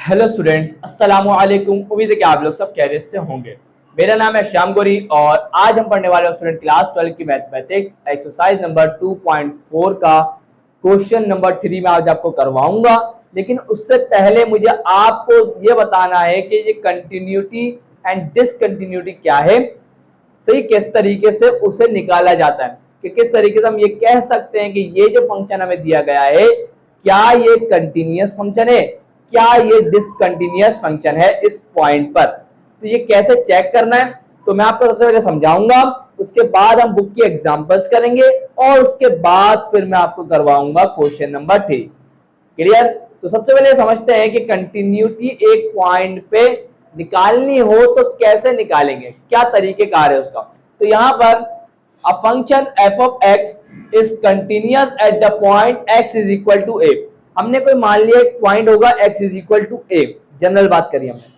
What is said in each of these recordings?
Hello students, अस्सलाम वालेकुम। उम्मीद है कि आप लोग सब खैरियत से होंगे। मेरा नाम है श्याम गोरी और आज हम पढ़ने वाले स्टूडेंट क्लास 12 की मैथमेटिक्स एक्सरसाइज नंबर 2.4 का क्वेश्चन नंबर 3 में आज आपको करवाऊंगा। लेकिन उससे पहले मुझे आपको ये बताना है कि ये कंटिन्यूटी एंड डिसकंटिन्यूटी क्या है, सही किस तरीके से उसे निकाला जाता है, कि किस तरीके से हम ये कह सकते हैं कि ये जो फंक्शन हमें दिया गया है क्या ये कंटिन्यूअस फंक्शन है, क्या ये डिसकंटिन्यूअस फंक्शन है इस पॉइंट पर। तो ये कैसे चेक करना है तो मैं आपको सबसे पहले समझाऊंगा, उसके बाद हम बुक की एग्जांपल्स करेंगे और उसके बाद फिर मैं आपको करवाऊंगा क्वेश्चन नंबर 3। क्लियर? तो सबसे पहले समझते हैं कि कंटिन्यूटी एक पॉइंट पे निकालनी हो तो कैसे निकालेंगे, क्या तरीकेकार है उसका। तो यहाँ पर a function f of x is continuous at the point x is equal to a। हमने कोई मान लिया एक पॉइंट होगा x is equal to a, general बात करिए हमने।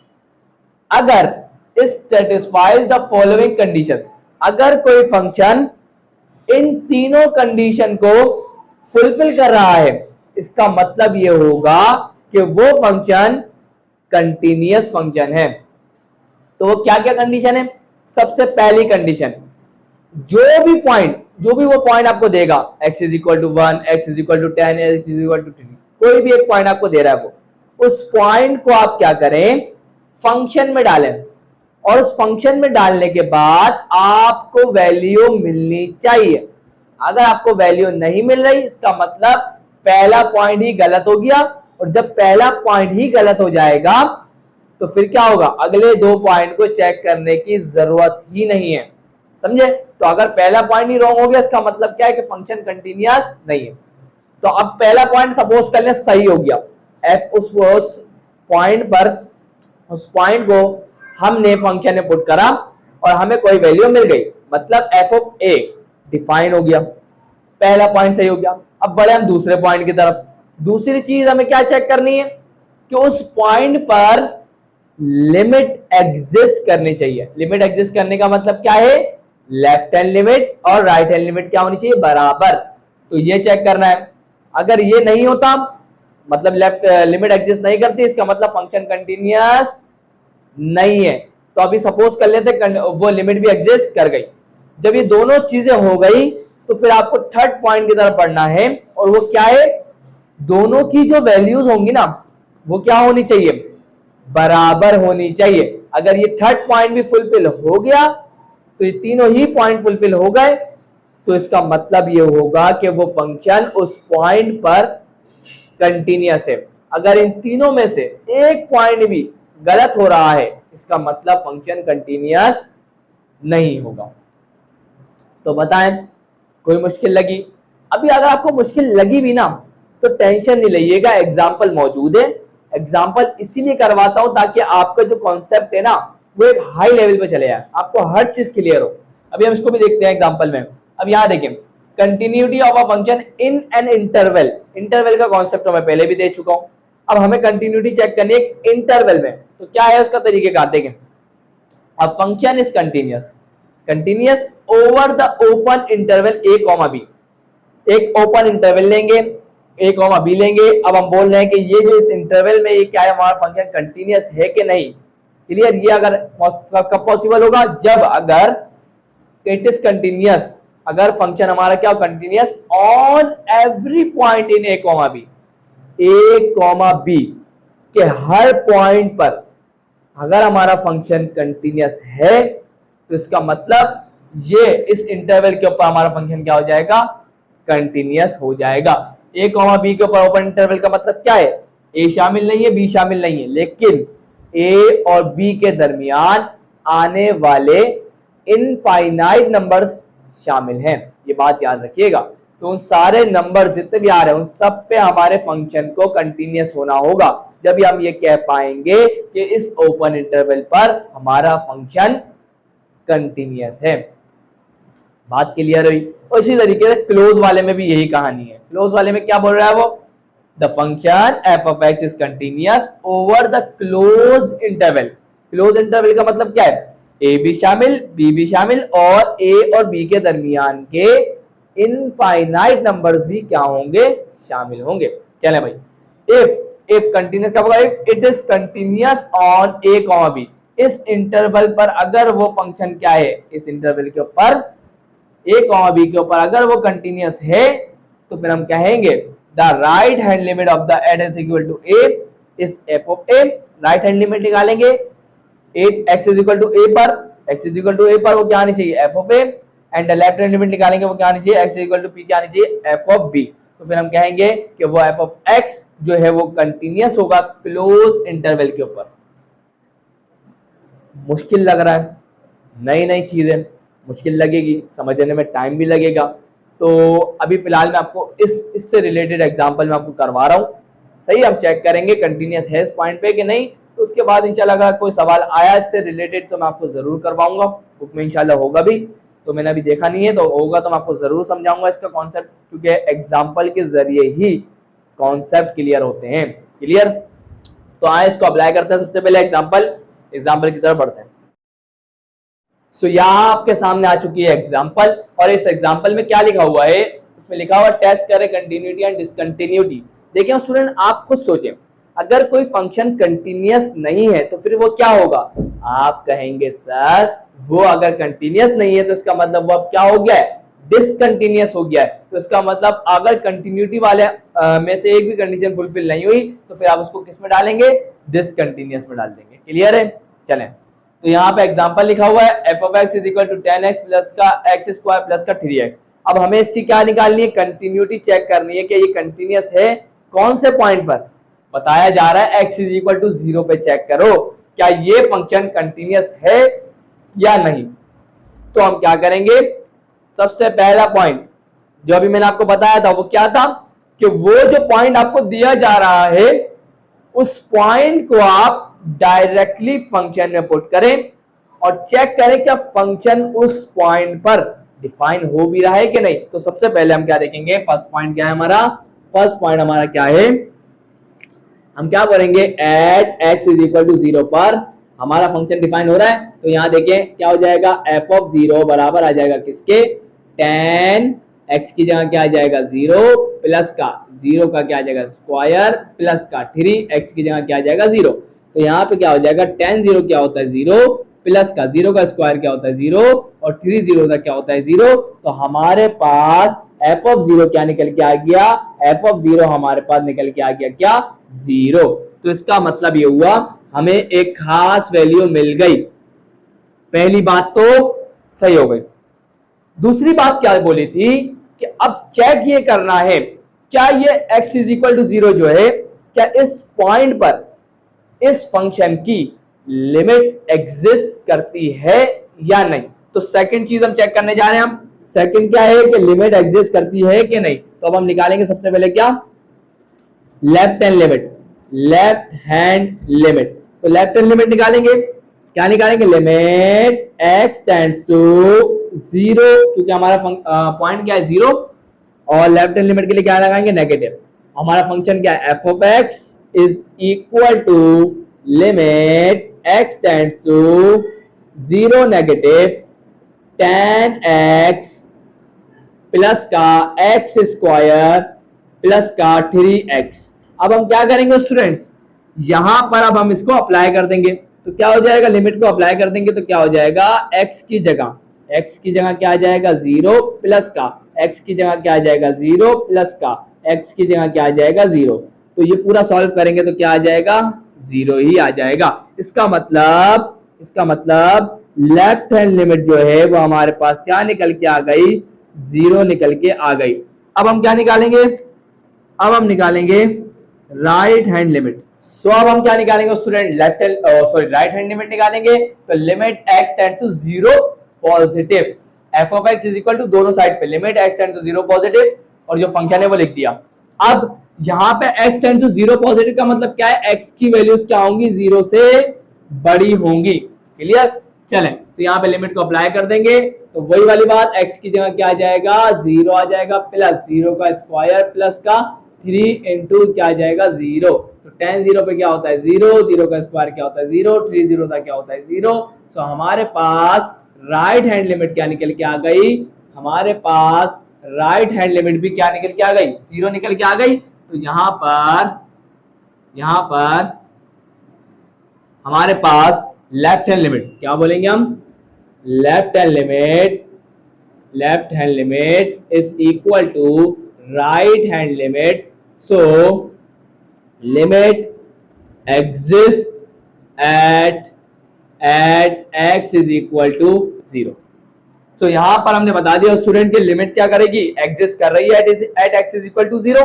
अगर इस सेटिस्फाइज द फॉलोइंग कंडीशन, अगर कोई फंक्शन इन तीनों कंडीशन को फुलफिल कर रहा है, इसका मतलब ये होगा कि वो फंक्शन कंटिन्यूअस फंक्शन है। तो वो क्या क्या कंडीशन है? सबसे पहली कंडीशन, जो भी वो पॉइंट आपको देगा x is equal to 1, x is equal to 10, x is equal to 3, कोई भी एक पॉइंट आपको दे रहा है, वो उस पॉइंट को आप क्या करें, फंक्शन में डालें और उस फंक्शन में डालने के बाद आपको वैल्यू मिलनी चाहिए। अगर आपको वैल्यू नहीं मिल रही, इसका मतलब पहला पॉइंट ही गलत हो गया, और जब पहला पॉइंट ही गलत हो जाएगा तो फिर क्या होगा, अगले दो पॉइंट को चेक करने की जरूरत ही नहीं है। समझे? तो अगर पहला पॉइंट ही रॉन्ग हो गया, इसका मतलब क्या है कि फंक्शन कंटिन्यूअस नहीं है। तो अब पहला पॉइंट सपोज कर ले सही हो गया, एफ उस पॉइंट पर, उस पॉइंट को हमने फंक्शन में पुट करा और हमें कोई वैल्यू मिल गई, मतलब एफ ऑफ ए डिफाइन हो गया, पहला पॉइंट सही हो गया। अब बढ़े हम दूसरे पॉइंट की तरफ। दूसरी चीज हमें क्या चेक करनी है कि उस पॉइंट पर लिमिट एग्जिस्ट करनी चाहिए। लिमिट एग्जिस्ट करने का मतलब क्या है, लेफ्ट हैंड लिमिट और राइट हैंड लिमिट क्या होनी चाहिए, बराबर। तो ये चेक करना है। अगर ये नहीं होता, मतलब लेफ्ट लिमिट एग्जिस्ट नहीं करती, इसका मतलब फंक्शन कंटिन्यूअस नहीं है। तो अभी सपोज कर लेते वो लिमिट भी एग्जिस्ट कर गई। जब ये दोनों चीजें हो गई तो फिर आपको थर्ड पॉइंट की तरफ पढ़ना है, और वो क्या है, दोनों की जो वैल्यूज होंगी ना वो क्या होनी चाहिए, बराबर होनी चाहिए। अगर ये थर्ड पॉइंट भी फुलफिल हो गया तो ये तीनों ही पॉइंट फुलफिल हो गए, तो इसका मतलब ये होगा कि वो फंक्शन उस पॉइंट पर कंटिन्यूअस है। अगर इन तीनों में से एक पॉइंट भी गलत हो रहा है, इसका मतलब फंक्शन कंटिन्यूअस नहीं होगा। तो बताएं, कोई मुश्किल लगी? अभी अगर आपको मुश्किल लगी भी ना तो टेंशन नहीं लीजिएगा, एग्जाम्पल मौजूद है। एग्जाम्पल इसीलिए करवाता हूं ताकि आपका जो कॉन्सेप्ट है ना वो एक हाई लेवल पे चले जाए, आपको हर चीज क्लियर हो। अभी हम इसको भी देखते हैं एग्जाम्पल में। अब यहाँ देखें, continuity of a function in an interval. Interval का कॉन्सेप्ट तो मैं पहले भी दे चुका हूं। अब हमें कंटिन्यूटी चेक करनी है इंटरवल में, तो क्या है उसका तरीके देखें। अब function is continuous over the open interval A comma B. एक ओपन इंटरवल लेंगे, ए कॉमा बी लेंगे। अब हम बोल रहे हैं कि ये जो इस इंटरवल में ये क्या है, हमारा फंक्शन कंटिन्यूअस है कि नहीं। क्लियर? ये अगर कब पॉसिबल होगा, जब अगर इट इज कंटिन्यूअस, अगर फंक्शन हमारा क्या continuous on every point in A comma B. A comma B के हर पॉइंट पर अगर हमारा फंक्शन कंटिन्यूअस है तो इसका मतलब ये इस इंटरवल के ऊपर हमारा फंक्शन क्या हो जाएगा, कंटिन्यूअस हो जाएगा। ए कॉमा बी के ऊपर ओपन इंटरवल का मतलब क्या है, ए शामिल नहीं है, बी शामिल नहीं है, लेकिन ए और बी के दरमियान आने वाले इनफाइनाइट नंबर्स शामिल हैं। ये बात याद रखिएगा। तो उन सारे नंबर जितने भी आ रहे हैं उन सब पे हमारे फंक्शन को कंटिन्यूअस होना होगा, जब हम ये कह पाएंगे कि इस ओपन इंटरवल पर हमारा फंक्शन कंटिन्यूअस है। बात क्लियर हुई? और इसी तरीके से क्लोज वाले में भी यही कहानी है। क्लोज वाले में क्या बोल रहा है वो, the function F of X is continuous over the close interval. Close interval का मतलब क्या है, ए भी शामिल, बी भी शामिल, और ए और बी के दरमियान के इनफाइनाइट नंबर्स भी क्या होंगे, शामिल होंगे। चले भाई, इफ इफ कंटिन्यूस कब होगा, if it is continuous on A comma B, इस इंटरवल पर अगर वो फंक्शन क्या है, इस इंटरवल के ऊपर ए कॉमा बी के ऊपर अगर वो कंटिन्यूस है तो फिर हम कहेंगे the right hand limit of the at is equal to A is F of A. Right hand limit निकालेंगे X is equal to A पर, X is equal to A पर वो क्या आनी चाहिए, F of A, and left hand limit निकालेंगे वो क्या आनी चाहिए, X is equal to P क्या आनी चाहिए, एफ ऑफ बी। तो फिर हम कहेंगे कि वो एफ ऑफ एक्स जो है वो कंटिन्यूस होगा क्लोज इंटरवल के ऊपर। मुश्किल लग रहा है, नई नई चीजें, मुश्किल लगेगी, समझने में टाइम भी लगेगा। तो अभी फिलहाल मैं आपको इससे रिलेटेड एग्जांपल मैं आपको करवा रहा हूँ। सही, हम चेक करेंगे कंटिन्यूस है इस पॉइंट पे कि नहीं, तो उसके बाद इंशाल्लाह अगर कोई सवाल आया इससे रिलेटेड तो मैं आपको जरूर करवाऊंगा, बुक में इंशाल्लाह होगा भी, तो मैंने अभी देखा नहीं है, तो होगा तो मैं आपको जरूर समझाऊंगा इसका कॉन्सेप्ट, क्योंकि एग्जाम्पल के जरिए ही कॉन्सेप्ट क्लियर होते हैं। क्लियर, तो आए इसको अप्लाई करते हैं। सबसे पहले एग्जाम्पल की तरफ बढ़ते हैं। सो यहाँ आपके सामने आ चुकी है एग्जाम्पल, और इस एग्जाम्पल में क्या लिखा हुआ है, इसमें लिखा हुआ टेस्ट करें कंटिन्यूटी एंड डिसकंटिन्यूटी। देखिए स्टूडेंट, आप खुद सोचें, अगर कोई फंक्शन कंटिन्यूअस नहीं है तो फिर वो क्या होगा, आप कहेंगे सर वो अगर कंटिन्यूअस नहीं है तो इसका मतलब वो अब क्या हो गया है, डिसकंटिन्यूअस हो गया है। तो इसका मतलब अगर कंटिन्यूटी वाले में से एक भी कंडीशन फुलफिल नहीं हुई तो फिर आप उसको किस में डालेंगे, डिसकंटिन्यूअस में डाल देंगे। क्लियर है, चलें। तो यहाँ पे एग्जांपल लिखा हुआ है F of X is equal to 10x plus का एक्स स्क्वायर प्लस का 3x। अब हमें इसकी क्या निकालनी है, कंटिन्यूटी चेक करनी है कि ये कंटिन्यूअस है कौन से पॉइंट पर, बताया जा रहा है x इज इक्वल टू 0 पे चेक करो क्या ये फंक्शन कंटिन्यूअस है या नहीं। तो हम क्या करेंगे, सबसे पहला पॉइंट जो अभी मैंने आपको बताया था वो क्या था कि वो जो पॉइंट आपको दिया जा रहा है उस पॉइंट को आप डायरेक्टली फंक्शन में पुट करें और चेक करें क्या फंक्शन उस पॉइंट पर डिफाइन हो भी रहा है कि नहीं। तो सबसे पहले हम क्या देखेंगे, फर्स्ट पॉइंट क्या है हमारा, फर्स्ट पॉइंट हमारा क्या है, हम क्या करेंगे, at X is equal to 0 पर हमारा फंक्शन डिफाइन हो रहा है। तो यहां देखें क्या हो जाएगा, एफ ऑफ 0 बराबर आ जाएगा किसके, 10 एक्स की जगह क्या आ जाएगा 0 प्लस का 0 का क्या आ जाएगा स्क्वायर प्लस का 3 एक्स की जगह क्या आ जाएगा 0। तो यहाँ पे क्या हो जाएगा, 10 0 क्या होता है 0 प्लस का 0 का स्क्वायर क्या होता है 0 और 3 0 का क्या होता है 0। तो हमारे पास एफ ऑफ 0 क्या निकल के आ गया, एफ ऑफ 0 हमारे पास निकल के आ गया क्या 0। तो इसका मतलब ये हुआ हमें एक खास वैल्यू मिल गई। पहली बात तो सही हो गई। दूसरी बात क्या बोली थी कि अब चेक ये करना है क्या ये x इज इक्वल टू 0 जो है क्या इस पॉइंट पर इस फंक्शन की लिमिट एग्जिस्ट करती है या नहीं। तो सेकंड चीज हम चेक करने जा रहे हैं, हम सेकंड क्या है कि लिमिट एग्जिस्ट करती है कि नहीं। तो अब हम निकालेंगे सबसे पहले क्या, left hand limit, left hand limit. तो लेफ्ट हैंड लिमिट निकालेंगे, क्या निकालेंगे, लिमिट x टेंड्स टू 0, क्योंकि हमारा पॉइंट क्या है 0, और लेफ्ट हैंड लिमिट के लिए क्या लगाएंगे, नेगेटिव। हमारा फंक्शन क्या है, F of X is equal to limit x tends to 0 negative 10x plus का एक्स स्क्वायर प्लस का 3x। अब हम क्या करेंगे स्टूडेंट्स, यहां पर अब हम इसको अप्लाई कर देंगे। तो क्या हो जाएगा, लिमिट को अप्लाई कर देंगे तो क्या हो जाएगा, x की जगह क्या आ जाएगा 0 प्लस का x की जगह क्या आ जाएगा 0 प्लस का x की जगह क्या आ जाएगा 0। तो ये पूरा सॉल्व करेंगे तो क्या आ जाएगा 0 ही आ जाएगा। इसका मतलब लेफ्ट हैंड लिमिट जो है वो हमारे पास क्या निकल के आ गई, 0 निकल के आ गई। अब हम क्या निकालेंगे, अब हम निकालेंगे राइट हैंड लिमिट। सो अब हम क्या निकालेंगे स्टूडेंट, राइट हैंड लिमिट निकालेंगे। तो limit x tends to 0 positive, F of X is equal to दोनों साइड पे limit x tends to 0 positive और जो फंक्शन है वो लिख दिया। अब यहाँ पे x टेंड्स टू 0 पॉजिटिव का मतलब क्या है, x की वैल्यूज क्या होंगी, 0 से बड़ी होंगी। क्लियर, चलें तो यहाँ पे लिमिट को अप्लाई कर देंगे तो वही वाली बात, x की जगह क्या आ जाएगा 0 आ जाएगा प्लस 0 का स्क्वायर प्लस का 3 इंटू क्या आ जाएगा 0। तो 10 0 पे क्या होता है 0, 0 का स्क्वायर क्या होता है 0, 3 0 का क्या होता है 0। सो हमारे पास राइट हैंड लिमिट क्या निकल के आ गई, हमारे पास राइट हैंड लिमिट भी क्या निकल के आ गई, 0 निकल के आ गई। तो यहाँ यहां पर हमारे पास लेफ्ट हैंड लिमिट, क्या बोलेंगे हम, left hand limit is equal to right hand limit, so limit exist at x is equal to 0। तो यहां पर हमने बता दिया स्टूडेंट की लिमिट क्या करेगी, एग्जिस्ट कर रही है at x is equal to 0।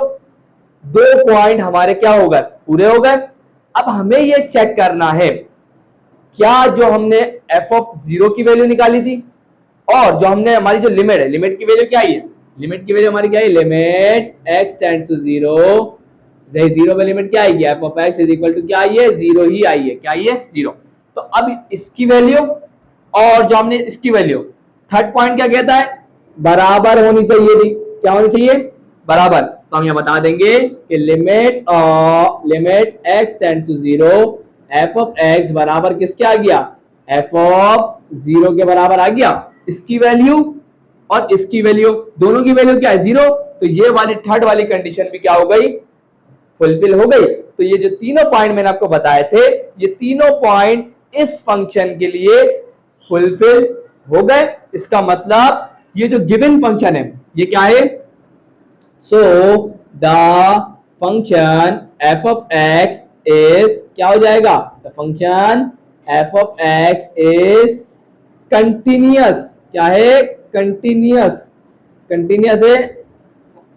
2 point हमारे क्या हो गए, पूरे हो गए। अब हमें ये चेक करना है क्या जो हमने f ऑफ 0 की वैल्यू निकाली थी और जो हमने हमारी जो लिमिट है, लिमिट की वैल्यू क्या आई है, लिमिट की वैल्यू हमारी क्या है, लिमिट x टेंड्स टू 0, 0 पे लिमिट क्या आएगी, f of x is equal to क्या आई है, 0 ही आई है, क्या आई है, 0। तो अब इसकी वैल्यू और जो हमने इसकी वैल्यू, थर्ड पॉइंट क्या कहता है, बराबर होनी चाहिए थी, क्या होनी चाहिए, बराबर। तो हम यहां बता देंगे कि limit x tends to 0 f of x बराबर किसके आ गया, f ऑफ 0 के बराबर आ गया। इसकी वैल्यू और इसकी वैल्यू, दोनों की वैल्यू क्या है, 0। तो ये वाली थर्ड वाली कंडीशन भी क्या हो गई, फुलफिल हो गई। तो ये जो तीनों पॉइंट मैंने आपको बताए थे, ये तीनों पॉइंट इस फंक्शन के लिए फुलफिल हो गए। इसका मतलब ये जो गिवन फंक्शन है ये क्या है, so the function f of x is क्या हो जाएगा, the function f of x is continuous, क्या है, कंटिन्यूअस, कंटिन्यूअस है,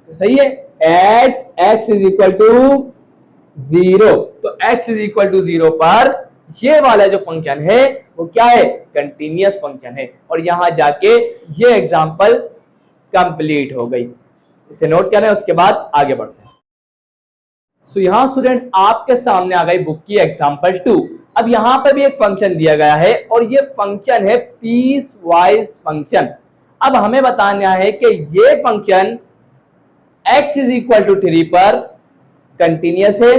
सही है, at x is equal to 0। तो x इज इक्वल टू 0 पर ये वाला जो फंक्शन है वो क्या है, कंटिन्यूअस फंक्शन है। और यहां जाके ये एग्जांपल कंप्लीट हो गई, इसे नोट करें, उसके बाद आगे बढ़ते हैं। सो यहां स्टूडेंट्स आपके सामने आ गई बुक की एग्जांपल 2। अब यहां पर भी एक फंक्शन दिया गया है और ये फंक्शन है पीस वाइज फंक्शन। अब हमें बताना है कि ये function x is equal to 3 पर कंटिन्यूअस है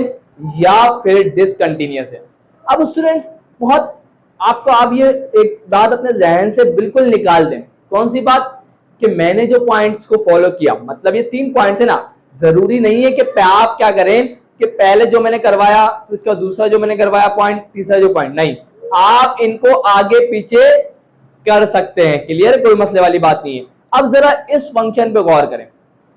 या फिर डिसकंटिन्यूअस है। अब स्टूडेंट्स बहुत आपको, आप ये एक बात अपने जहन से बिल्कुल निकाल दें, कौन सी बात, कि मैंने जो पॉइंट्स को फॉलो किया, मतलब ये 3 पॉइंट्स है ना, जरूरी नहीं है कि आप क्या करें कि पहले जो मैंने करवाया फिर उसका दूसरा जो मैंने करवाया पॉइंट, तीसरा जो पॉइंट, नहीं, आप इनको आगे पीछे कर सकते हैं, क्लियर, कोई मसले वाली बात नहीं है। अब जरा इस फंक्शन पे गौर करें।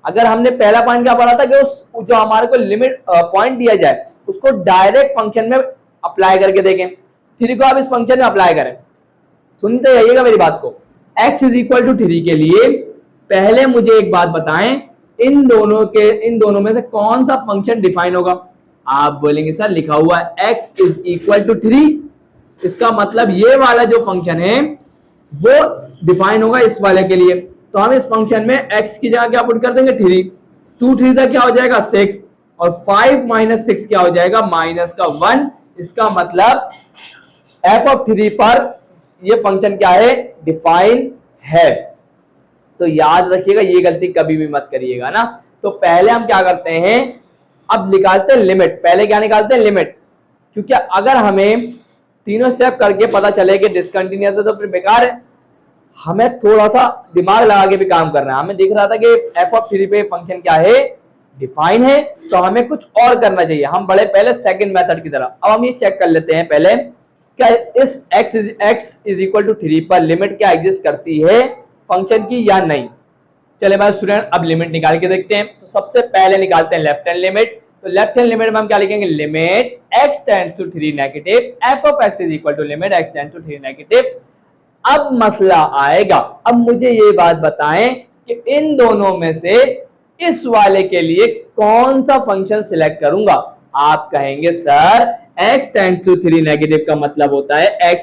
अगर हमने पहला पॉइंट क्या पढ़ा था कि उस जो हमारे को लिमिट पॉइंट दिया जाए उसको डायरेक्ट फंक्शन में अप्लाई करके देखें, थ्री को आप इस फंक्शन में अप्लाई करें। सुनते जाइएगा मेरी बात को। x इज इक्वल टू 3 के लिए पहले मुझे एक बात बताएं, इन दोनों में से कौन सा फंक्शन डिफाइन होगा। आप बोलेंगे सर लिखा हुआ है x इज इक्वल टू 3, इसका मतलब ये वाला जो फंक्शन है वो डिफाइन होगा इस वाले के लिए। तो हम इस फंक्शन में x की जगह क्या पुट कर देंगे, 3, 2 3 का क्या हो जाएगा 6, और 5 माइनस 6 क्या हो जाएगा, माइनस का 1। इसका मतलब f ऑफ 3 पर ये फंक्शन क्या है, डिफाइन है। तो याद रखिएगा ये गलती कभी भी मत करिएगा ना। तो पहले हम क्या करते हैं, अब निकालते हैं लिमिट। पहले क्या निकालते हैं, लिमिट, क्योंकि अगर हमें तीनों स्टेप करके पता चले कि डिसकंटिन्यूअस है तो फिर बेकार है। हमें थोड़ा सा दिमाग लगा के भी काम करना है। हमें दिख रहा था कि f ऑफ 3 पे फंक्शन क्या है, डिफाइन है, तो हमें कुछ और करना चाहिए। हम बढ़े पहले सेकंड मेथड की तरफ। अब हम ये चेक कर लेते हैं पहले, क्या इस x इज इक्वल टू 3 पर लिमिट क्या एग्जिस्ट करती है फंक्शन की या नहीं। चले भाई स्टूडेंट अब लिमिट निकाल के देखते हैं। तो सबसे पहले निकालते हैं लेफ्ट हैंड लिमिट। तो लेफ्ट हैंड लिमिट में हम क्या लिखेंगे, limit x tends to 3 negative f of x is equal to limit x tends to 3 negative. अब मसला आएगा, अब मुझे ये बात बताएं कि इन दोनों में से इस वाले के लिए कौन सा फंक्शन सिलेक्ट करूंगा। आप कहेंगे sir x tends to 3 negative का मतलब होता है x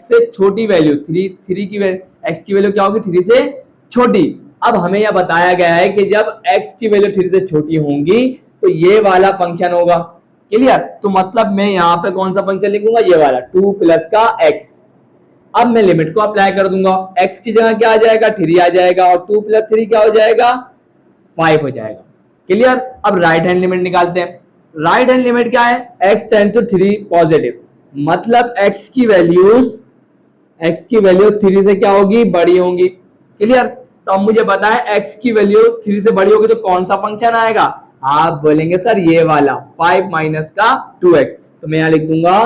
से छोटी वैल्यू, 3 की वैल्यू, x की वैल्यू क्या होगी 3 से छोटी। अब हमें यह बताया गया है कि जब x की वैल्यू 3 से छोटी होंगी तो ये वाला फंक्शन होगा, क्लियर। तो मतलब मैं यहाँ पे कौन सा फंक्शन लिखूंगा, ये वाला 2 प्लस का x। अब मैं लिमिट को अप्लाई कर दूंगा, x की जगह क्या आ जाएगा 3 आ जाएगा, और 2 प्लस 3 क्या हो जाएगा 5 हो जाएगा, क्लियर। अब राइट हैंड लिमिट निकालते हैं। राइट हैंड लिमिट क्या है, x टेंड्स टू 3 पॉजिटिव, मतलब x की वैल्यू 3 से क्या होगी, बड़ी होंगी, क्लियर। तो अब मुझे पता है x की वैल्यू 3 से बड़ी होगी तो कौन सा फंक्शन आएगा, आप बोलेंगे सर ये वाला 5 माइनस का 2x, तो मैं यहाँ लिख दूंगा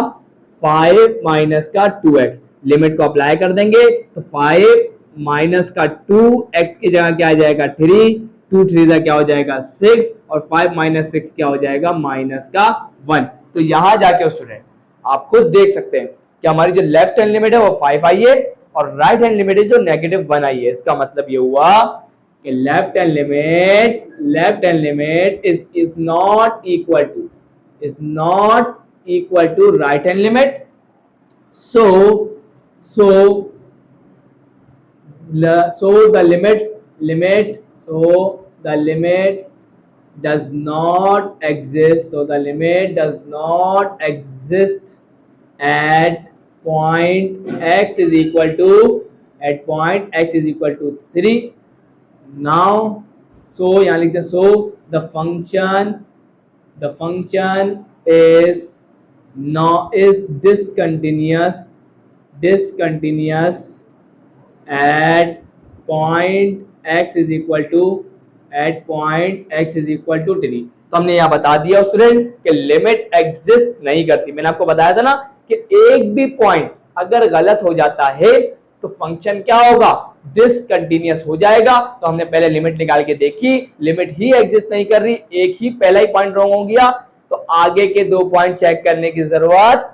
5 माइनस का 2x, लिमिट को अप्लाई कर देंगे तो 5 माइनस का 2x की जगह क्या आ जाएगा 3, 2 3 क्या हो जाएगा 6 और 5 माइनस 6 क्या हो जाएगा माइनस का 1। तो यहां जाके स्टूडेंट आप खुद देख सकते हैं कि हमारी जो लेफ्ट हैंड लिमिट है वो 5 आई है और राइट हैंड लिमिट है जो -1 आई है। इसका मतलब ये हुआ कि left hand limit is not equal to right hand limit. so the limit does not exist at point x is equal to 3। now so यहाँ लिखते हैं so the function is discontinuous at point x is equal to 3। तो हमने यहाँ बता दिया student कि limit exist नहीं करती। मैंने आपको बताया था ना कि एक भी पॉइंट अगर गलत हो जाता है तो फंक्शन क्या होगा डिसकंटिन्यूअस हो जाएगा। तो हमने पहले लिमिट निकाल के देखी, लिमिट ही एग्जिस्ट नहीं कर रही, एक ही पहला ही पॉइंट रॉन्ग हो गया तो आगे के 2 पॉइंट चेक करने की जरूरत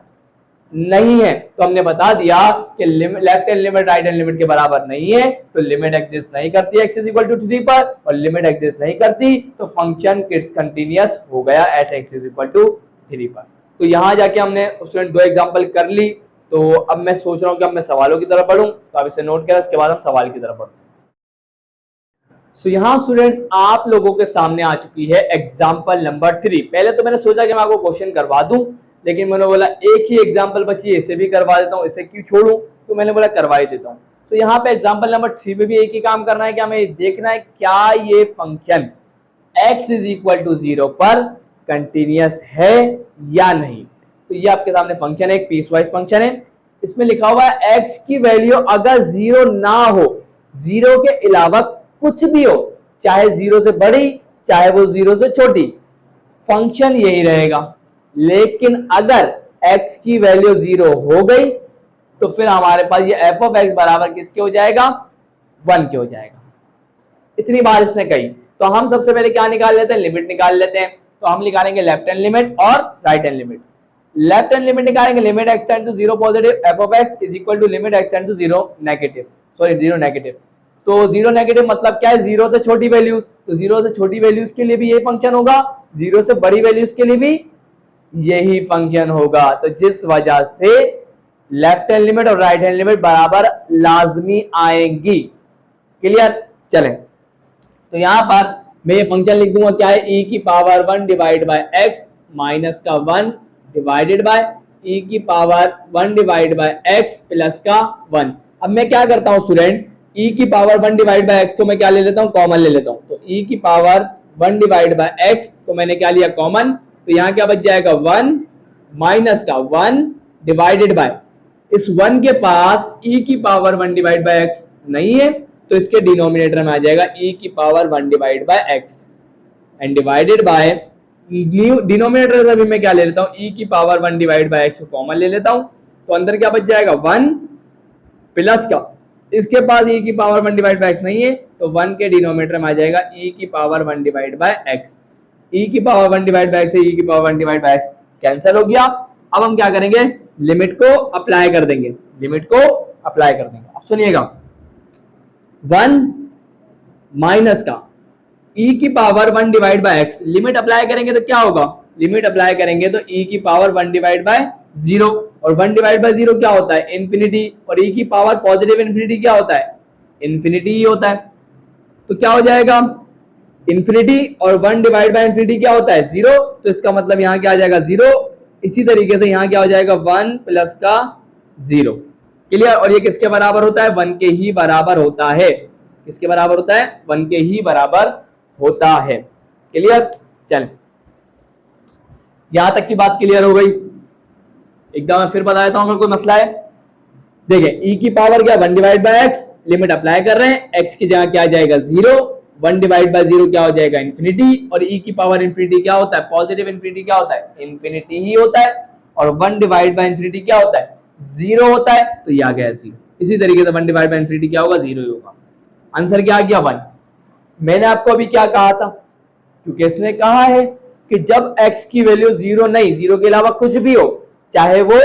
नहीं है। तो हमने बता दिया कि left hand limit right hand limit के बराबर नहीं है, तो लिमिट एग्जिस्ट नहीं करती x इज इक्वल टू 3 पर, और लिमिट एग्जिस्ट नहीं करती तो फंक्शन डिसकंटिन्यूअस हो गया at x is equal to 3 पर। तो यहां जाके हमने स्टूडेंट 2 एग्जांपल कर ली। तो अब मैं सोच रहा हूं कि अब मैं सवालों की तरफ बढ़ूं, तो आप इसे नोट करें, उसके बाद हम सवाल की तरफ बढ़ें। सो यहाँ स्टूडेंट्स आप लोगों के सामने आ चुकी है एग्जाम्पल नंबर 3। पहले तो मैंने सोचा कि मैं आपको क्वेश्चन करवा दूं, लेकिन मैंने बोला एक ही एग्जाम्पल बची है, इसे भी करवा देता हूँ, इसे क्यों छोड़ूं, तो मैंने बोला करवा ही देता हूँ। तो यहाँ पे एग्जाम्पल नंबर 3 में भी एक ही काम करना है कि हमें देखना है क्या ये function x is equal to 0 पर कंटिन्यूअस है या नहीं। तो ये आपके सामने फंक्शन है, एक पीस वाइज फंक्शन है। इसमें लिखा हुआ है x की वैल्यू अगर 0 ना हो, 0 के अलावा कुछ भी हो, चाहे 0 से बड़ी चाहे वो 0 से छोटी, फंक्शन यही रहेगा। लेकिन अगर x की वैल्यू 0 हो गई तो फिर हमारे पास ये f ऑफ x बराबर किसके हो जाएगा 1 के हो जाएगा। इतनी बार इसने कही, तो हम सबसे पहले क्या निकाल लेते हैं, लिमिट निकाल लेते हैं। तो हम निकालेंगे लेफ्ट हैंड लिमिट और right hand limit. Left hand limit निकालेंगे, limit x tend to 0 positive f of x is equal to limit x tend to 0 negative, sorry 0 negative. तो 0 नेगेटिव मतलब क्या है, 0 से छोटी वैल्यूज, तो 0 से छोटी वैल्यूज के लिए भी ये फंक्शन होगा, 0 से बड़ी वैल्यूज के लिए भी यही फंक्शन होगा। तो जिस वजह से लेफ्ट हैंड लिमिट और राइट हैंड लिमिट बराबर लाजमी आएंगी। क्लियर, चलें। तो यहां पर मैं ये फंक्शन लिख दूंगा क्या है, e की power 1 divide by x minus का 1 डिवाइडेड बाय e की power 1 divide by x plus का 1। अब मैं क्या करता हूं स्टूडेंट, e की पावर 1 डिवाइड बाय x को मैं क्या ले लेता हूं, कॉमन ले लेता हूं। तो e की पावर 1 डिवाइड बाय x को मैंने क्या लिया कॉमन, तो यहाँ क्या बच जाएगा 1 माइनस का 1 डिवाइडेड बाय, इस 1 के पास e की पावर 1 डिवाइड बाय x नहीं है तो इसके डिनोमिनेटर में आ जाएगा e की power 1 divide by x and divided by new denominator में भी मैं क्या ले लेता हूँ, e की पावर 1 डिवाइड बाय x को कॉमन ले लेता हूँ। तो अंदर क्या बच जाएगा 1 प्लस का, इसके पास e की पावर 1 डिवाइड बाय x नहीं है तो 1 के डिनोमिनेटर में आ जाएगा e की power 1 divide by x। e की पावर 1 डिवाइड बाय x से e की power 1 divide by x cancel हो गया। अब हम क्या करेंगे, लिमिट को अप्लाई कर देंगे, लिमिट को अप्लाई कर देंगे। अब सुनिएगा 1 माइनस का e की power 1 divide by x, limit apply करेंगे तो क्या होगा, लिमिट अप्लाई करेंगे तो e की पावर 1 डिवाइड बाय 0, और 1 डिवाइड बाय 0 क्या होता है इंफिनिटी, और e की पावर पॉजिटिव इंफिनिटी क्या होता है इंफिनिटी ही होता है। तो क्या हो जाएगा इंफिनिटी और 1 डिवाइड बाय इंफिनिटी क्या होता है 0, तो इसका मतलब यहाँ क्या आ जाएगा 0। इसी तरीके से यहाँ क्या हो जाएगा 1 प्लस का 0। क्लियर, और ये किसके बराबर होता है 1 के ही बराबर होता है, किसके बराबर होता है 1 के ही बराबर होता है। क्लियर, चल यहां तक की बात क्लियर हो गई। एकदम मैं फिर बता देता हूं अगर कोई मसला है। देखिए e की पावर क्या 1 divide by x, limit apply कर रहे हैं, x की जगह क्या आ जाएगा 0, 1 डिवाइड बाय 0 क्या हो जाएगा इन्फिनिटी, और e की पावर इन्फिनिटी क्या होता है, पॉजिटिव इन्फिनिटी क्या होता है इन्फिनिटी ही होता है, और 1 डिवाइड बाय इन्फिनिटी क्या होता है 0 होता है, तो ये आ गया 0। इसी तरीके से 1 डिवाइड बाय इन्फिनिटी क्या होगा 0 ही होगा। आंसर क्या आ गया 1। मैंने आपको अभी क्या कहा था, क्योंकि इसने कहा है कि जब x की वैल्यू 0 नहीं, 0 के अलावा कुछ भी हो, चाहे वो,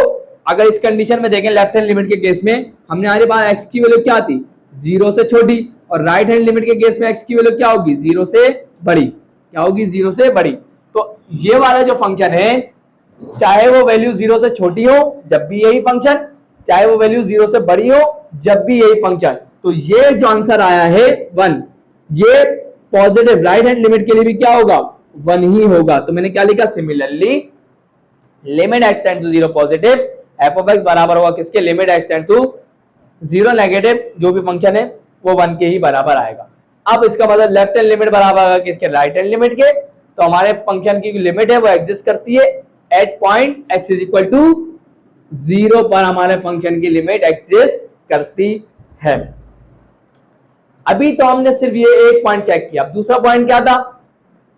अगर इस कंडीशन में देखें लेफ्ट हैंड लिमिट के केस में हमने हमारे पास x की वैल्यू क्या थी 0 से छोटी, और राइट हैंड लिमिट के केस में x की वैल्यू क्या होगी 0 से बड़ी, क्या होगी 0 से बड़ी। तो ये वाला जो फंक्शन है, चाहे वो वैल्यू 0 से छोटी हो जब भी यही फंक्शन, चाहे वो वैल्यू 0 से बड़ी हो जब भी यही फंक्शन, तो ये जो आंसर आया है 1, ये पॉजिटिव राइट हैंड लिमिट के लिए भी क्या होगा 1 ही होगा। तो मैंने क्या लिखा, similarly limit x tend to 0 positive f of x बराबर होगा किसके, limit x tend to 0 negative, जो भी फंक्शन है वो 1 के ही बराबर आएगा। अब इसका मतलब लेफ्ट हैंड लिमिट बराबर होगा किसके, राइट हैंड लिमिट के। तो हमारे फंक्शन की लिमिट है वो एग्जिस्ट करती है at point x is equal to 0 पर, हमारे फंक्शन की लिमिट एग्जिस्ट करती है। अभी तो हमने सिर्फ ये एक पॉइंट चेक किया, अब दूसरा पॉइंट क्या था,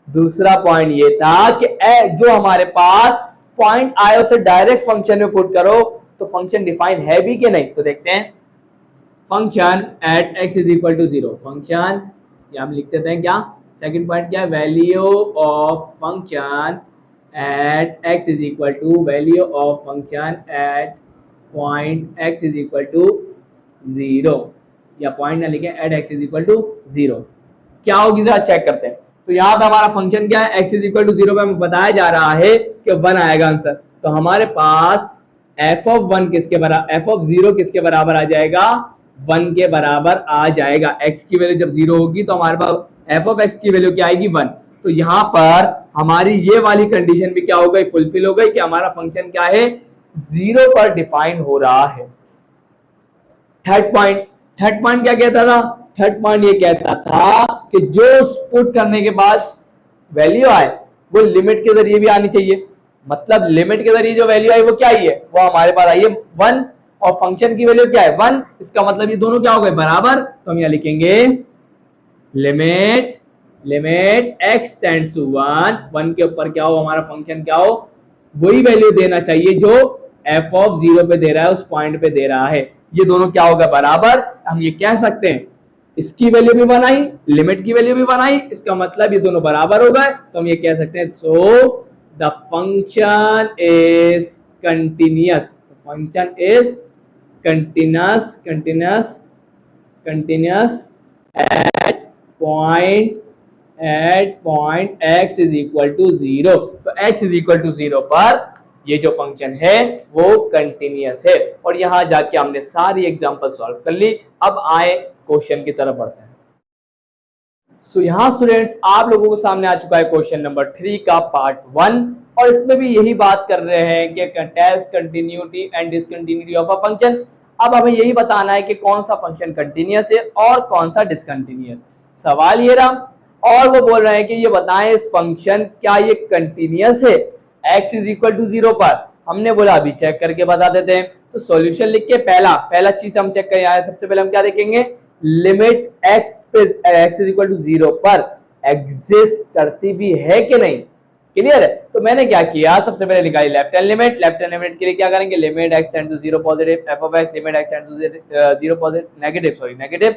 दूसरा पॉइंट ये था कि जो हमारे पास पॉइंट आए उसे डायरेक्ट फंक्शन में पुट करो तो फंक्शन डिफाइन है भी कि नहीं। तो देखते हैं, function at x is equal to 0, function ये हम लिख देते हैं क्या, सेकंड पॉइंट क्या है, value of function at x is equal to, value of function at point x is equal to 0, या पॉइंट ना लिखें, at x is equal to 0 क्या होगी जरा चेक करते हैं। तो यहाँ पे हमारा फंक्शन क्या है, x इज इक्वल टू 0 पे हमें बताया जा रहा है कि 1 आएगा आंसर। तो हमारे पास f ऑफ 1 किसके बराबर, f ऑफ 0 किसके बराबर आ जाएगा 1 के बराबर आ जाएगा। x की वैल्यू जब 0 होगी तो हमारे पास f ऑफ x की वैल्यू क्या आएगी 1। तो यहाँ पर हमारी ये वाली कंडीशन भी क्या हो गई, फुलफिल हो गई कि हमारा फंक्शन क्या है 0 पर डिफाइन हो रहा है। थर्ड पॉइंट क्या कहता था, थर्ड पॉइंट ये कहता था कि जो पुट करने के बाद वैल्यू आए वो लिमिट के जरिए भी आनी चाहिए। मतलब लिमिट के जरिए जो वैल्यू आई वो क्या आई है, वो हमारे पास आई है 1, और फंक्शन की वैल्यू क्या है 1, इसका मतलब ये दोनों क्या हो गए बराबर। तो हम यहां लिखेंगे लिमिट x टेंड्स टू 1 के ऊपर क्या हो हमारा फंक्शन क्या हो, वही वैल्यू देना चाहिए जो f ऑफ 0 पे दे रहा है, उस पॉइंट पे दे रहा है। ये दोनों क्या होगा बराबर। हम ये कह सकते हैं इसकी वैल्यू भी 1 आई, लिमिट की वैल्यू भी 1 आई, इसका मतलब ये दोनों बराबर हो गए। तो हम ये कह सकते हैं so the function is continuous, function is continuous at point x is equal to 0। तो x इज इक्वल टू 0 पर ये जो फंक्शन है वो कंटिन्यूअस है। और यहां जाके हमने सारी एग्जांपल सॉल्व कर ली। अब आए क्वेश्चन की तरफ बढ़ते हैं। सो यहाँ स्टूडेंट्स आप लोगों के सामने आ चुका है क्वेश्चन नंबर 3 का पार्ट 1, और इसमें भी यही बात कर रहे हैं कि test continuity and discontinuity of a function. अब हमें यही बताना है कि कौन सा फंक्शन कंटिन्यूअस है और कौन सा डिसकंटिन्यूअस। सवाल ये रहा, और वो बोल रहे हैं कि ये बताएं इस फंक्शन क्या ये कंटिन्यूअस है x इज इक्वल टू 0 पर। हमने बोला अभी चेक करके बता देते हैं। तो सॉल्यूशन लिख के पहला चीज हम चेक करें, सबसे पहले हम क्या देखेंगे, limit x is equal to 0 पर एग्जिस्ट करती भी है कि नहीं। क्लियर है। तो मैंने क्या किया, सबसे पहले निकाली लेफ्ट हैंड लिमिट के लिए क्या करेंगे, limit x tend to 0 positive f of x, limit x tend to 0 positive negative,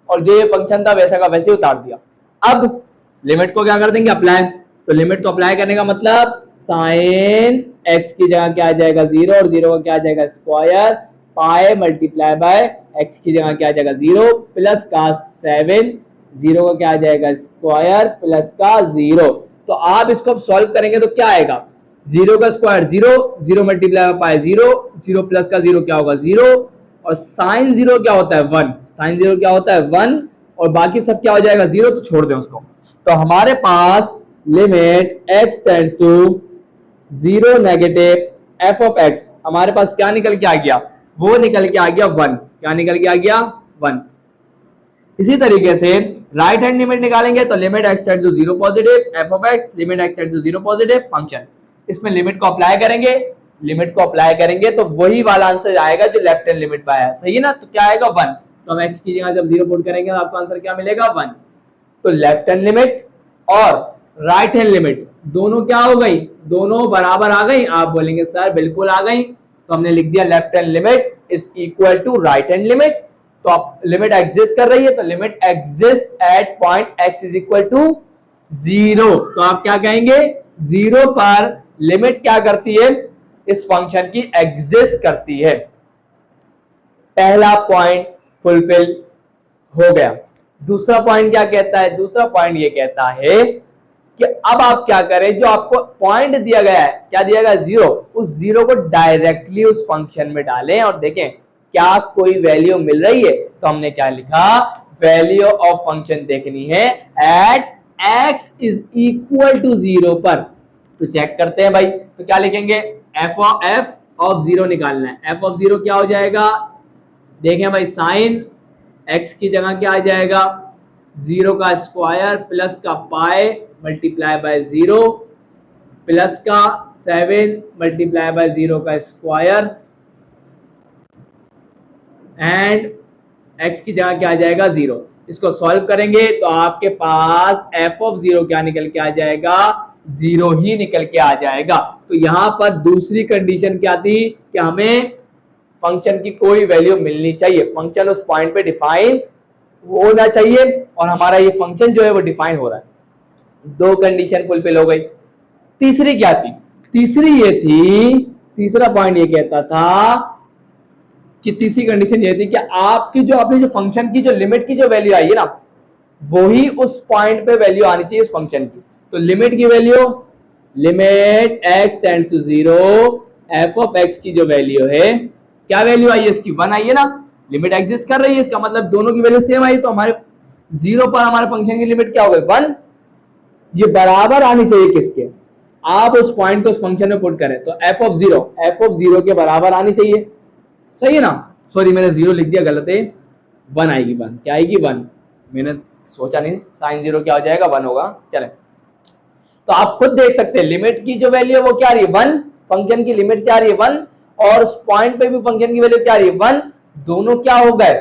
और जो ये फंक्शन था वैसा का वैसे उतार दिया। अब लिमिट को क्या कर देंगे, अप्लाई। तो लिमिट को अप्लाई करने का मतलब साइन x की जगह क्या आ जाएगा 0, और 0 का क्या आ जाएगा square, pi multiply by x की जगह क्या आ जाएगा 0 प्लस का 7, 0 का क्या आ जाएगा स्क्वायर प्लस का 0। तो आप इसको अब सॉल्व करेंगे तो क्या आएगा, 0 का square 0, 0 multiply by pi 0, 0 plus का 0 क्या होगा 0, और साइन 0 क्या होता है 1, साइन 0 क्या होता है 1, और बाकी सब क्या हो जाएगा 0, तो छोड़ दें उसको। तो हमारे पास limit x tends to 0 negative f of x, हमारे पास क्या निकल के आ गया, वो निकल के आ गया 1। क्या निकल के आ गया 1। इसी तरीके से राइट हैंड लिमिट निकालेंगे तो limit x tends to 0 positive f of x, limit x tends to 0 positive function, इसमें लिमिट को अप्लाई करेंगे तो वही वाला आंसर आएगा जो लेफ्ट हैंड लिमिट में आया। सही है ना। तो क्या आएगा 1। तो हम x की जगह जब 0 पुट करेंगे तो आपको आंसर क्या मिलेगा 1। तो लेफ्ट हैंड लिमिट और राइट हैंड लिमिट दोनों क्या हो गई, दोनों बराबर आ गई। आप बोलेंगे सर बिल्कुल आ गई, तो हमने लिख दिया left hand limit is equal to right hand limit. तो आप लिमिट एग्जिस्ट कर रही है, तो limit exist at point x is equal to 0। तो आप क्या कहेंगे, 0 पर लिमिट क्या करती है, इस फंक्शन की एग्जिस्ट करती है। पहला पॉइंट फुलफिल हो गया। दूसरा पॉइंट क्या कहता है, दूसरा पॉइंट ये कहता है कि अब आप क्या करें, जो आपको पॉइंट दिया गया है, क्या दिया गया 0, उस 0 को डायरेक्टली उस फंक्शन में डालें और देखें क्या कोई वैल्यू मिल रही है। तो हमने क्या लिखा, वैल्यू ऑफ फंक्शन देखनी है at x is equal to 0 पर। तो चेक करते हैं भाई, तो क्या लिखेंगे, f ऑफ 0 निकालना है। f ऑफ 0 क्या हो जाएगा, देखें भाई, साइन x की जगह क्या आ जाएगा, 0 का स्क्वायर प्लस का पाई मल्टीप्लाई बाय 0 प्लस का 7 मल्टीप्लाई बाय 0 का स्क्वायर एंड x की जगह क्या आ जाएगा 0। इसको सॉल्व करेंगे तो आपके पास f ऑफ 0 क्या निकल के आ जाएगा, 0 ही निकल के आ जाएगा। तो यहां पर दूसरी कंडीशन क्या थी कि हमें फंक्शन की कोई वैल्यू मिलनी चाहिए, फंक्शन उस पॉइंट पे डिफाइन होना चाहिए और हमारा ये फंक्शन जो है वो डिफाइन हो रहा है। दो कंडीशन फुलफिल हो गई। तीसरी क्या थी, तीसरी ये थी, तीसरा पॉइंट ये कहता था कि तीसरी कंडीशन ये थी कि आपकी जो आपने जो फंक्शन की जो लिमिट की जो वैल्यू आई है ना, वही उस पॉइंट पे वैल्यू आनी चाहिए इस फंक्शन की। तो लिमिट की value, limit x tends to 0, f of x की जो वैल्यू है, क्या वैल्यू आई है इसकी, 1 आई है ना, लिमिट एग्जिस्ट कर रही है, इसका मतलब दोनों की वैल्यू सेम आई। तो हमारे 0 पर हमारे फंक्शन की लिमिट क्या हो गई, 1। ये बराबर आनी चाहिए किसके, आप उस पॉइंट को उस फंक्शन में पुट करें तो f ऑफ 0 के बराबर आनी चाहिए, सही है ना। सॉरी मैंने 0 लिख दिया, गलत है, 1 आएगी, 1 क्या आएगी, 1। मैंने सोचा नहीं साइन 0 क्या हो जाएगा, 1 होगा। चले, तो आप खुद देख सकते हैं लिमिट की जो वैल्यू है वो क्या आ रही है, 1, फंक्शन की लिमिट क्या आ रही है 1, और उस पॉइंट पे भी फंक्शन की वैल्यू क्या आ रही है 1, दोनों क्या हो गए,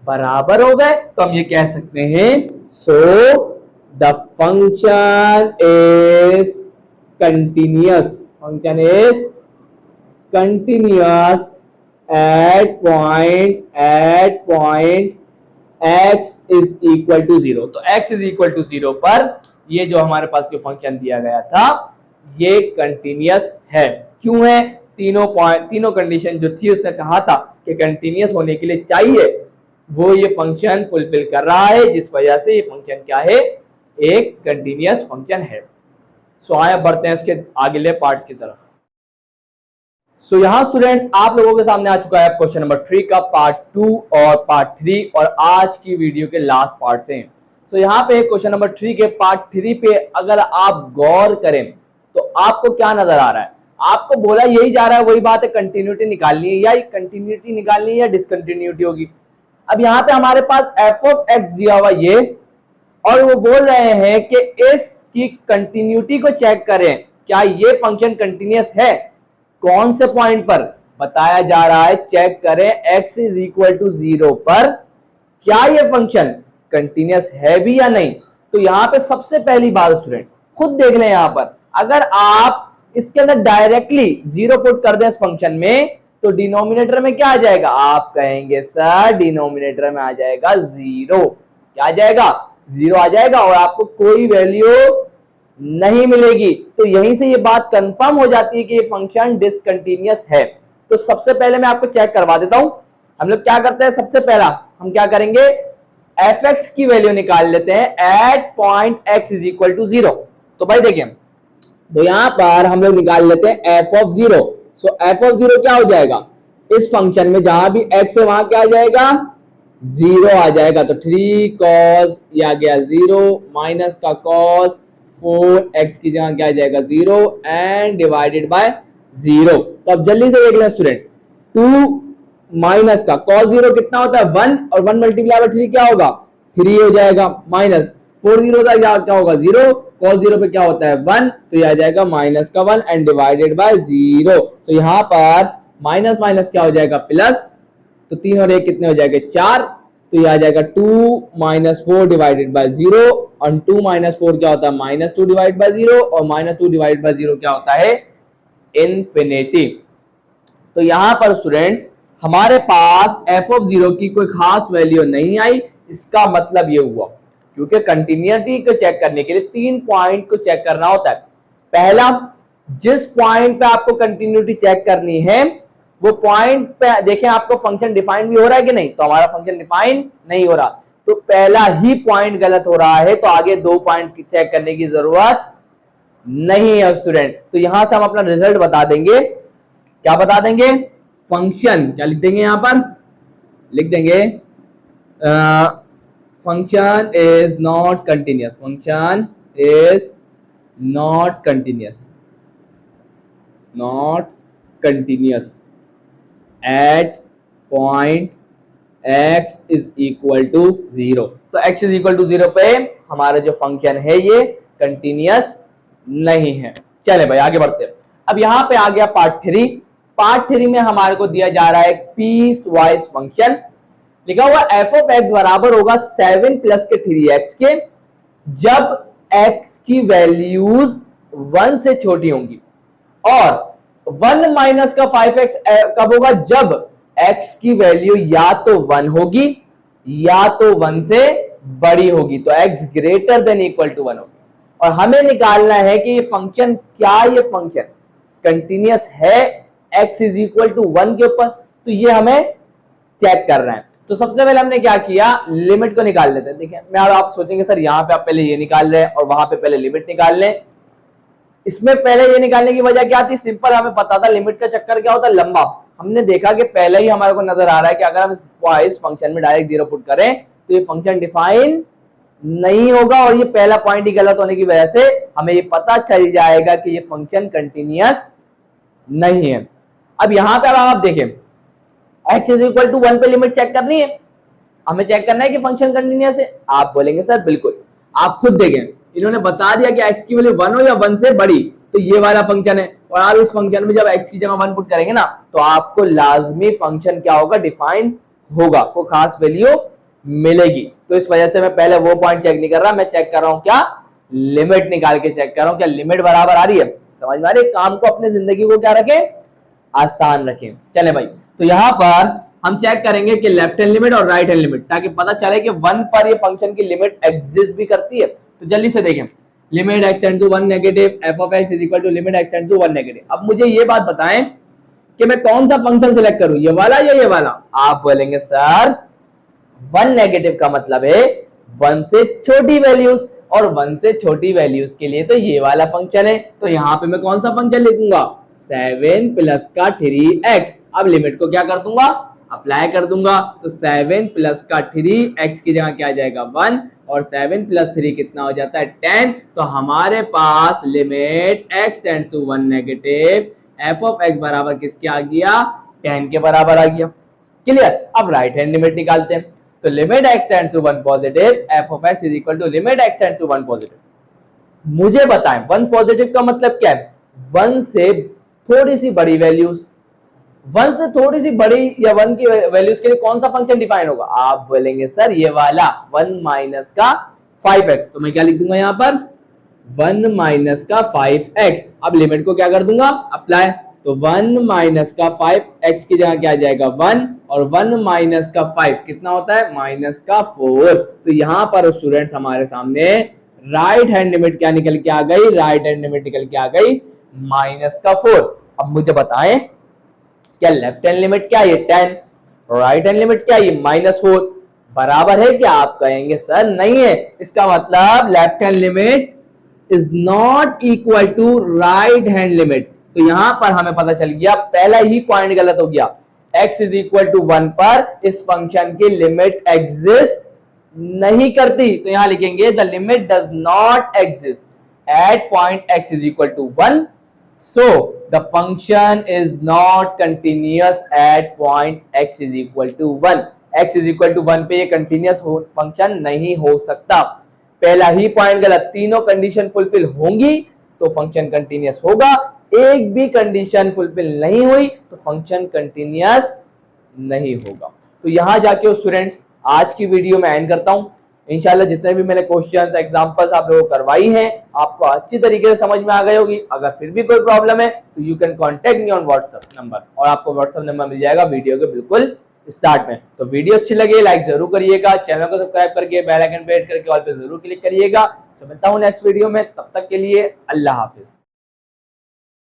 बराबर हो गए। तो हम ये कह सकते हैं so the function is continuous, function is continuous at point x is equal to 0। तो x इज इक्वल टू 0 पर ये जो हमारे पास जो फंक्शन दिया गया था ये कंटिन्यूअस है। क्यों है, तीनों कंडीशन जो थी उसने कहा था कि कंटिन्यूअस होने के लिए चाहिए, वो ये फंक्शन फुलफिल कर रहा है, जिस वजह से ये फंक्शन क्या है, एक कंटिन्यूअस फंक्शन है। सो आइए बढ़ते हैं इसके आगे पार्ट्स की तरफ। सो यहाँ स्टूडेंट्स आप लोगों के सामने आ चुका है क्वेश्चन नंबर 3 का पार्ट 2 और पार्ट 3 और आज की वीडियो के लास्ट पार्ट से। सो यहाँ पे क्वेश्चन नंबर 3 के पार्ट 3 पे अगर आप गौर करें तो आपको क्या नजर आ रहा है, आपको बोला यही जा रहा है, वही बात है, कंटिन्यूटी निकालनी है, या कंटिन्यूटी निकालनी है या डिसकंटिन्यूटी होगी। अब यहाँ पे हमारे पास f ऑफ x दिया हुआ ये, और वो बोल रहे हैं कि इसकी कंटिन्यूटी को चेक करें, क्या ये फंक्शन कंटिन्यूअस है, कौन से पॉइंट पर बताया जा रहा है, चेक करें x इज इक्वल टू 0 पर क्या ये फंक्शन कंटिन्यूअस है भी या नहीं। तो यहाँ पे सबसे पहली बात स्टूडेंट खुद देख लें, यहाँ पर अगर आप इसके अंदर डायरेक्टली 0 पुट कर दें इस फंक्शन में तो डिनोमिनेटर में क्या आ जाएगा, आप कहेंगे सर डिनोमिनेटर में आ जाएगा 0, क्या आ जाएगा 0 आ जाएगा और आपको कोई वैल्यू नहीं मिलेगी। तो यहीं से ये बात कंफर्म हो जाती है कि ये फंक्शन डिसकंटिन्यूअस है। तो सबसे पहले मैं आपको चेक करवा देता हूं, हम लोग क्या करते हैं, सबसे पहला हम क्या करेंगे, fx की वैल्यू निकाल लेते हैं at point x is equal to 0। तो भाई देखिए, तो यहां पर हम लोग निकाल लेते हैं f of 0। So f of 0 क्या हो जाएगा, इस फंक्शन में जहां भी x है वहां क्या आ जाएगा, 0 आ जाएगा। तो 3 cos ये आ गया 0 माइनस का cos 4x की जगह क्या आ जाएगा 0 एंड डिवाइडेड बाय 0। तो अब जल्दी से देख लें स्टूडेंट, 2 माइनस का cos 0 कितना होता है 1, और 1 मल्टीप्लाई बाय 3 क्या होगा 3 हो जाएगा, माइनस 4 0 का क्या होगा 0, cos 0 पे क्या होता है 1, तो ये आ जाएगा माइनस का 1 एंड डिवाइडेड बाय 0। तो यहाँ पर माइनस माइनस क्या हो जाएगा प्लस, तो 3 और 1 कितने हो जाएंगे 4, तो ये आ जाएगा 2 माइनस 4 डिवाइडेड बाय 0 और 2 माइनस 4 क्या होता है माइनस 2 डिवाइड बाय 0 और माइनस 2 डिवाइड बाय 0 क्या होता है इन्फिनिटी। तो यहां पर स्टूडेंट्स हमारे पास f ऑफ 0 की कोई खास वैल्यू नहीं आई। इसका मतलब ये हुआ क्योंकि कंटिन्यूटी को चेक करने के लिए 3 पॉइंट को चेक करना होता है। पहला, जिस पॉइंट पे आपको कंटिन्यूटी चेक करनी है वो पॉइंट पे देखें आपको फंक्शन डिफाइन भी हो रहा है कि नहीं, तो हमारा फंक्शन डिफाइन नहीं हो रहा, तो पहला ही पॉइंट गलत हो रहा है, तो आगे 2 पॉइंट चेक करने की जरूरत नहीं है स्टूडेंट। तो यहां से हम अपना रिजल्ट बता देंगे। क्या बता देंगे? फंक्शन क्या लिख देंगे, यहां पर लिख देंगे function is not continuous, function is not continuous, not continuous at point x is equal to 0। तो x इज इक्वल टू 0 पे हमारा जो फंक्शन है ये कंटिन्यूअस नहीं है। चले भाई आगे बढ़ते हैं। अब यहां पे आ गया पार्ट 3। पार्ट 3 में हमारे को दिया जा रहा है पीस वाइज फंक्शन। लिखा हुआ f ऑफ x बराबर होगा 7 प्लस के 3x के जब x की वैल्यूज 1 से छोटी होंगी, और 1 माइनस का 5x कब होगा जब x की वैल्यू या तो 1 होगी या तो 1 से बड़ी होगी, तो x greater than equal to 1 होगी। और हमें निकालना है कि ये फंक्शन ये फंक्शन कंटिन्यूअस है x इज इक्वल टू 1 के ऊपर, तो ये हमें चेक करना है। तो सबसे पहले हमने क्या किया, लिमिट को निकाल लेते हैं। देखिए मैं आप सोचेंगे सर यहाँ पे आप पहले ये निकाल रहे हैं और वहां पे पहले लिमिट निकाल लें। इसमें पहले ये निकालने की वजह क्या थी, सिंपल हमें पता था लिमिट का चक्कर क्या होता है लंबा। हमने देखा कि पहले ही हमारे को नजर आ रहा है कि अगर हम इस फंक्शन में डायरेक्ट 0 पुट करें तो ये फंक्शन डिफाइन नहीं होगा, और ये पहला पॉइंट ही गलत होने की वजह से हमें ये पता चल जाएगा कि ये फंक्शन कंटिन्यूअस नहीं है। अब यहां पे आप देखें x इज इक्वल टू 1 पे लिमिट चेक करनी है, हमें चेक करना है कि फंक्शन कंटिन्यूअस है। आप बोलेंगे सर बिल्कुल, आप खुद देखें इन्होंने बता दिया कि x की वैल्यू 1 हो या 1 से बड़ी, तो ये वाला फंक्शन है। और आप इस फंक्शन में जब x की जगह 1 पुट करेंगे ना तो आपको लाजमी फंक्शन क्या होगा डिफाइन होगा, को खास वैल्यू मिलेगी। तो इस वजह से मैं पहले वो पॉइंट चेक नहीं कर रहा, मैं चेक कर रहा हूं क्या लिमिट निकाल के चेक कर रहा हूं क्या लिमिट बराबर आ रही है। समझ में आ रही है? काम को अपने जिंदगी को क्या रखें, आसान रखें। चले भाई, तो यहां पर हम चेक करेंगे कि लेफ्ट हैंड लिमिट और राइट हैंड लिमिट, ताकि पता चले कि 1 पर ये फंक्शन की लिमिट एग्जिस्ट भी करती है। तो जल्दी से देखें, limit x tend to 1 negative f of x is equal to limit x tend to 1 negative. अब मुझे ये बात बताएं कि मैं कौन सा फंक्शन सिलेक्ट करूं, ये वाला या ये वाला। आप बोलेंगे सर 1 नेगेटिव का मतलब है 1 से छोटी वैल्यूज, और 1 से छोटी वैल्यूज के लिए तो ये वाला फंक्शन है। तो यहाँ पे मैं कौन सा फंक्शन लिखूंगा 7 प्लस का 3x। अब लिमिट को क्या कर दूंगा, अप्लाई कर दूंगा, तो 7 प्लस का 3x की जगह क्या आ जाएगा 1, और 7 प्लस 3 कितना हो जाता है 10। तो हमारे पास limit x tends to 1 negative f of x बराबर किसके आ गया 10 के बराबर आ गया। क्लियर? अब राइट हैंड लिमिट निकालते हैं। तो limit x tends to 1 positive f of x is equal to limit x tends to 1 positive. मुझे बताएं 1 पॉजिटिव का मतलब क्या है, 1 से थोड़ी सी बड़ी वैल्यूज, 1 से थोड़ी सी बड़ी या 1 की वैल्यूज के लिए कौन सा फंक्शन डिफाइन होगा। आप बोलेंगे सर ये वाला 1 माइनस का 5x। तो मैं क्या लिख दूंगा यहाँ पर 1 माइनस का 5x। अब लिमिट को क्या कर दूंगा अप्लाई, तो 1 माइनस का 5x की जगह क्या आ जाएगा 1, और 1 माइनस का 5 कितना होता है माइनस का 4। तो यहाँ पर स्टूडेंट्स हमारे सामने राइट हैंड लिमिट क्या निकल के आ गई, राइट हैंड लिमिट निकल के आ गई माइनस का 4। अब मुझे बताएं क्या लेफ्ट हैंड लिमिट क्या है 10, राइट हैंड लिमिट क्या है -4, बराबर है क्या। आप कहेंगे सर नहीं है, इसका मतलब left hand limit is not equal to right hand limit. तो यहां पर हमें पता चल गया पहला ही पॉइंट गलत हो गया। x इज इक्वल टू 1 पर इस फंक्शन की लिमिट एग्जिस्ट नहीं करती, तो यहां लिखेंगे the limit does not exist at point x is equal to 1, so the function is not continuous at point x is equal to 1। x is equal to 1 पे ये कंटिन्यूअस फंक्शन नहीं हो सकता। पहला ही पॉइंट गलत, तीनों कंडीशन फुलफिल होंगी तो फंक्शन कंटिन्यूअस होगा, एक भी कंडीशन फुलफिल नहीं हुई तो फंक्शन कंटिन्यूअस नहीं होगा। तो यहां जाके स्टूडेंट आज की वीडियो में एंड करता हूँ। इंशाल्लाह जितने भी मैंने क्वेश्चंस एग्जांपल्स आप लोगों को करवाई हैं आपको अच्छी तरीके से समझ में आ गई होगी। अगर फिर भी कोई प्रॉब्लम है तो you can contact me on WhatsApp number, और आपको व्हाट्सएप नंबर मिल जाएगा वीडियो के बिल्कुल स्टार्ट में। तो वीडियो अच्छी लगे लाइक जरूर करिएगा, चैनल को सब्सक्राइब करके बेल आइकन पे हिट करके ऑल पे जरूर क्लिक करिएगा। मिलता हूँ नेक्स्ट वीडियो में, तब तक के लिए अल्लाह हाफिज।